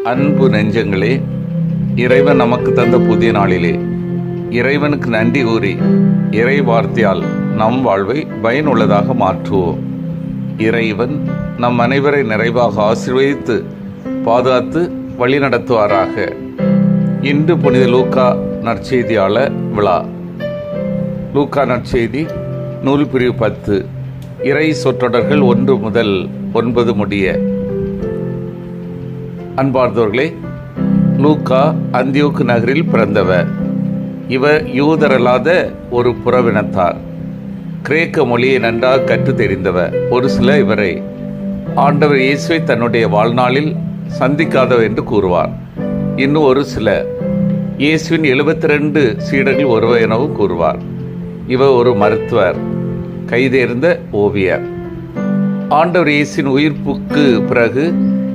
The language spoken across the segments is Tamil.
அன்பு நெஞ்சங்களே, இறைவன் நமக்கு தந்த புதிய நாளிலே இறைவனுக்கு நன்றி கூறி இறை வார்த்தையால் நம் வாழ்வை பயனுள்ளதாக மாற்றுவோம். இறைவன் நம் அனைவரை நிறைவாக ஆசீர்வதித்து பாதுகாத்து வழிநடத்துவாராக. இன்று புனித லூக்கா நற்செய்தியாளர் விழா. லூக்கா நற்செய்தி நூல் பிரிவு 10, இறை சொற்றொடர்கள் 1 முதல் 9 முடிய. அன்பார்ந்தவர்களே, லூக்கா அந்தியோக்கு நகரில் பிறந்தவர். இவர் யூதரல்லாத ஒரு புறவினத்தார். கிரேக்க மொழியை நன்றாக கற்று தெரிந்தவர். ஒரு சிலர் இவரை ஆண்டவர் இயேசுவை தன்னுடைய வாழ்நாளில் சந்திக்காதவர் என்று கூறுவார். இன்னும் ஒரு சிலர் இயேசுவின் 72 சீடர்கள் ஒருவர் எனவும் கூறுவார். இவர் ஒரு மருத்துவர், கைதேர்ந்த ஓவியர். ஆண்டவர் இயேசுவின் உயிர்ப்புக்கு பிறகு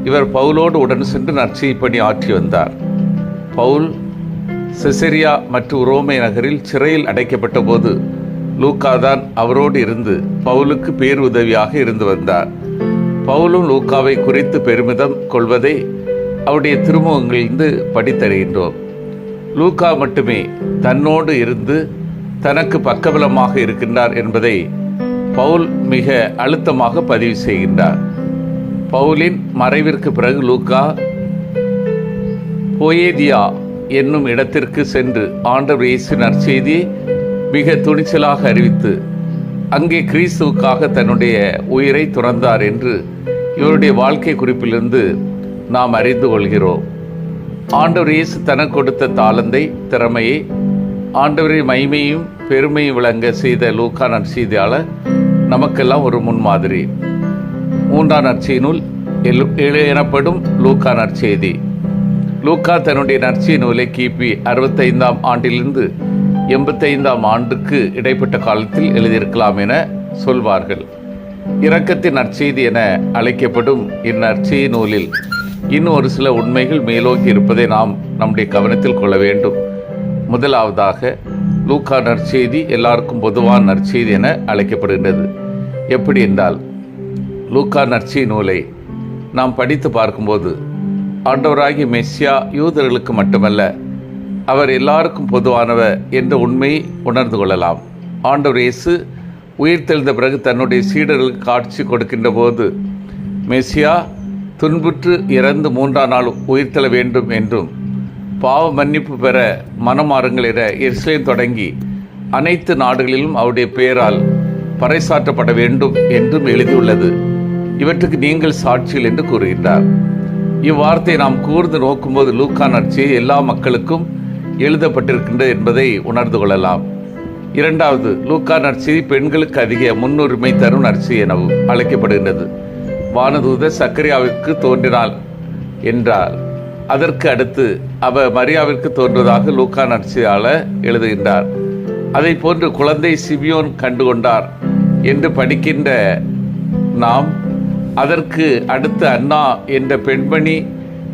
இவர் பவுலோடு உடன் சென்று நற்செய்தி பணி ஆற்றி வந்தார். பவுல் செசரியா மற்றும் ரோமை நகரில் சிறையில் அடைக்கப்பட்ட போது லூக்கா தான் அவரோடு இருந்து பவுலுக்கு பேருதவியாக இருந்து வந்தார். பவுலும் லூக்காவை குறித்து பெருமிதம் கொள்வதை அவருடைய திருமுகங்களிலிருந்து படித்தறிகின்றோம். லூக்கா மட்டுமே தன்னோடு இருந்து தனக்கு பக்கபலமாக இருக்கின்றார் என்பதை பவுல் மிக அழுத்தமாக பதிவு செய்கின்றார். பவுலின் மறைவிற்கு பிறகு லூக்கா போயேதியா என்னும் இடத்திற்கு சென்று ஆண்டவர் இயேசு நற்செய்தியை மிக துணிச்சலாக அறிவித்து அங்கே கிறிஸ்துவுக்காக தன்னுடைய உயிரை துறந்தார் என்று இவருடைய வாழ்க்கை குறிப்பிலிருந்து நாம் அறிந்து கொள்கிறோம். ஆண்டவர் இயேசு தனக்கு கொடுத்த தாளந்தை, திறமையை, ஆண்டவரின் மகிமையும் பெருமையும் விளங்க செய்த லூக்கா நற்செய்தியாளர் நமக்கெல்லாம் ஒரு முன்மாதிரி. 3ஆம் நற்செய்தி நூல் எனப்படும் லூக்கா நற்செய்தி. லூக்கா தன்னுடைய நற்செய்தி நூலை கிபி 65ஆம் ஆண்டிலிருந்து 85ஆம் ஆண்டுக்கு இடைப்பட்ட காலத்தில் எழுதியிருக்கலாம் என சொல்வார்கள். இரக்கத்தின் நற்செய்தி என அழைக்கப்படும் இந்நற்செய்தி நூலில் இன்னும் ஒரு சில உண்மைகள் மேலோக்கி இருப்பதை நாம் நம்முடைய கவனத்தில் கொள்ள வேண்டும். முதலாவதாக, லூக்கா நற்செய்தி எல்லாருக்கும் பொதுவான நற்செய்தி என அழைக்கப்படுகின்றது. எப்படி என்றால், லூக்கா நற்செய்தி நூலை நாம் படித்து பார்க்கும்போது ஆண்டவராகிய மெஸ்ஸியா யூதர்களுக்கு மட்டுமல்ல, அவர் எல்லாருக்கும் பொதுவானவர் என்ற உண்மையை உணர்ந்து கொள்ளலாம். ஆண்டவர் இயேசு உயிர்த்தெழுந்த பிறகு தன்னுடைய சீடர்களுக்கு காட்சி கொடுக்கின்ற போது மெஸ்ஸியா துன்புற்று இறந்து 3ஆம் நாள் உயிர்த்தெழ வேண்டும் என்றும், பாவ மன்னிப்பு பெற மனமாறுங்கள் என எருசலேம் தொடங்கி அனைத்து நாடுகளிலும் அவருடைய பெயரால் பறைசாற்றப்பட வேண்டும் என்றும் எழுதியுள்ளது. இவற்றுக்கு நீங்கள் சாட்சிகள் என்று கூறுகின்றார். இவ்வார்த்தை நாம் கூர்ந்து நோக்கும்போது லூக்கா நற்செய்தி எல்லா மக்களுக்கும் எழுதப்பட்டிருக்கின்றது என்பதை உணர்ந்து கொள்ளலாம். இரண்டாவது, லூக்கா நற்செய்தி பெண்களுக்கு அதிக முன்னுரிமை தரும் நற்செய்தி எனவும் அழைக்கப்படுகின்றது. வானதூதர் சக்கரியாவிற்கு தோன்றினாள் என்றார். அதற்கு அடுத்து அவர் மரியாவிற்கு தோன்றுவதாக லூக்கா நற்செய்தியாளர் எழுதுகின்றார். அதை போன்று குழந்தை சிமியோன் கண்டுகொண்டார் என்று படிக்கின்ற நாம், அதற்கு அடுத்து அன்னா என்ற பெண்மணி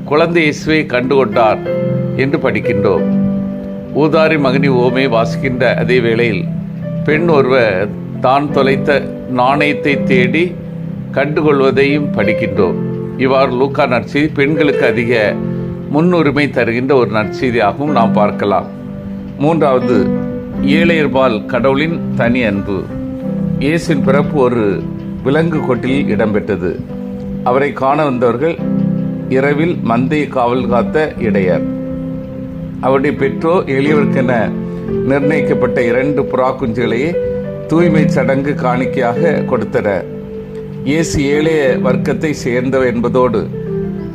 குழந்தை இயேசுவை கண்டுகொண்டார் என்று படிக்கின்றோம். ஊதாரி மகனி ஓமை வாசிக்கின்ற அதே வேளையில் பெண் ஒருவர் தான் தொலைத்த நாணயத்தை தேடி கண்டுகொள்வதையும் படிக்கின்றோம். இவ்வாறு லூக்கா நற்செய்தி பெண்களுக்கு அதிக முன்னுரிமை தருகின்ற ஒரு நற்செய்தியாகவும் நாம் பார்க்கலாம். மூன்றாவது, ஏழையர்பால் கடவுளின் தனி அன்பு. இயேசுவின் பிறப்பு ஒரு விலங்கு கொட்டில் இடம்பெற்றது. அவரை காண வந்தவர்கள் இரவில் மந்தையை காவல் காத்த இடையர். அவருடைய பெற்றோர் எளியவர்க்கென நிர்ணயிக்கப்பட்ட 2 புறா குஞ்சுகளையே தூய்மை சடங்கு காணிக்கையாக கொடுத்தனர். இயேசு ஏழைய வர்க்கத்தை சேர்ந்தவர் என்பதோடு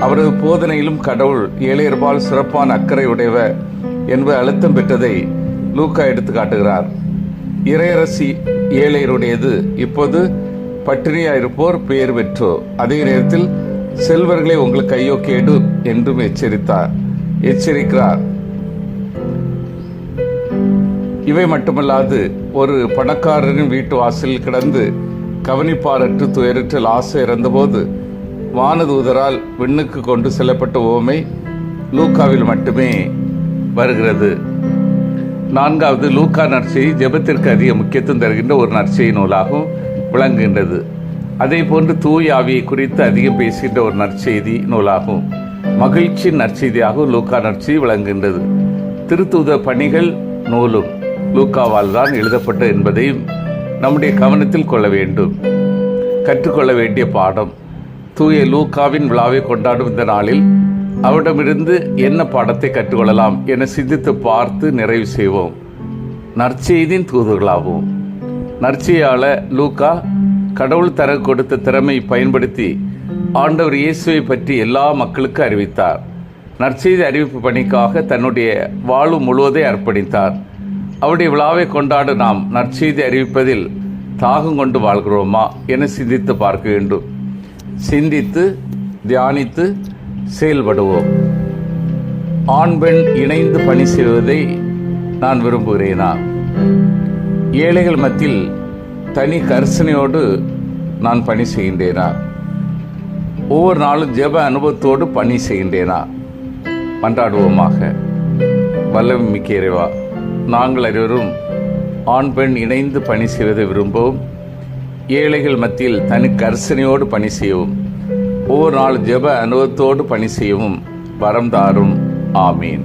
அவரது போதனையிலும் கடவுள் ஏழையர்பால் சிறப்பான அக்கறை உடையவர் என்பது அழுத்தம் பெற்றதை லூக்கா எடுத்து காட்டுகிறார். இறையரசி ஏழையருடையது, இப்போது பட்டினியாயிருப்போர் பெயர் பெற்றோர். அதே நேரத்தில் செல்வர்களை உங்களுக்கு ஐயோ கேடு என்றும் எச்சரிக்கிறார். இவை மட்டுமல்லாது, ஒரு பணக்காரரின் வீட்டு வாசலில் கிடந்து கவனிப்பாரற்று துயரற்று லாசர் இறந்தபோது வானதூதரால் விண்ணுக்கு கொண்டு செல்லப்பட்ட ஓமை லூக்காவில் மட்டுமே வருகிறது. 4வது, லூக்கா நற்செய்தி ஜெபத்திற்கு அதிக முக்கியத்துவம் தருகின்ற ஒரு நற்செய்தி நூலாகவும் விளங்குகின்றது. அதே போன்று தூய ஆவியை குறித்து அதிகம் பேசுகின்ற ஒரு நற்செய்தி நூலாகும். மகிழ்ச்சி நற்செய்தியாக லூக்கா நற்செய்தி விளங்குகின்றது. திருத்தூத பணிகள் நூலும் லூக்காவால் தான் எழுதப்பட்டது என்பதையும் நம்முடைய கவனத்தில் கொள்ள வேண்டும். கற்றுக்கொள்ள வேண்டிய பாடம். தூய லூக்காவின் விழாவை கொண்டாடும் இந்த நாளில் அவரிடமிருந்து என்ன பாடத்தை கற்றுக்கொள்ளலாம் என சிந்தித்து பார்த்து நிறைவு செய்வோம். நற்செய்தியின் தூதுகளாகவும். நற்செய்தியாளர் லூக்கா கடவுள் தர கொடுத்த திறமை பயன்படுத்தி ஆண்டவர் இயேசுவை பற்றி எல்லா மக்களுக்கு அறிவித்தார். நற்செய்தி அறிவிப்பு பணிக்காக தன்னுடைய வாழ்வு முழுவதை அர்ப்பணித்தார். அவருடைய விழாவை கொண்டாட நாம் நற்செய்தி அறிவிப்பதில் தாகம் கொண்டு வாழ்கிறோமா என சிந்தித்து பார்க்க வேண்டும். சிந்தித்து தியானித்து செயல்படுவோம். ஆண் பெண் இணைந்து பணி செய்வதை நான் விரும்புகிறேனா? ஏழைகள் மத்தியில் தனி கரிசனையோடு நான் பணி செய்கின்றேனா? ஒவ்வொரு நாளும் ஜெப அனுபவத்தோடு பணி செய்கின்றேனா? மன்றாடுவோமாக. வல்லமை மிக்க இறைவா, நாங்கள் அனைவரும் ஆண் பெண் இணைந்து பணி செய்வதை விரும்பவும், ஏழைகள் மத்தியில் தனி கரிசனையோடு பணி செய்யவும், ஒவ்வொரு நாள் ஜெப அனுபவத்தோடு பணி செய்யவும் வரம் தாரும். ஆமீன்.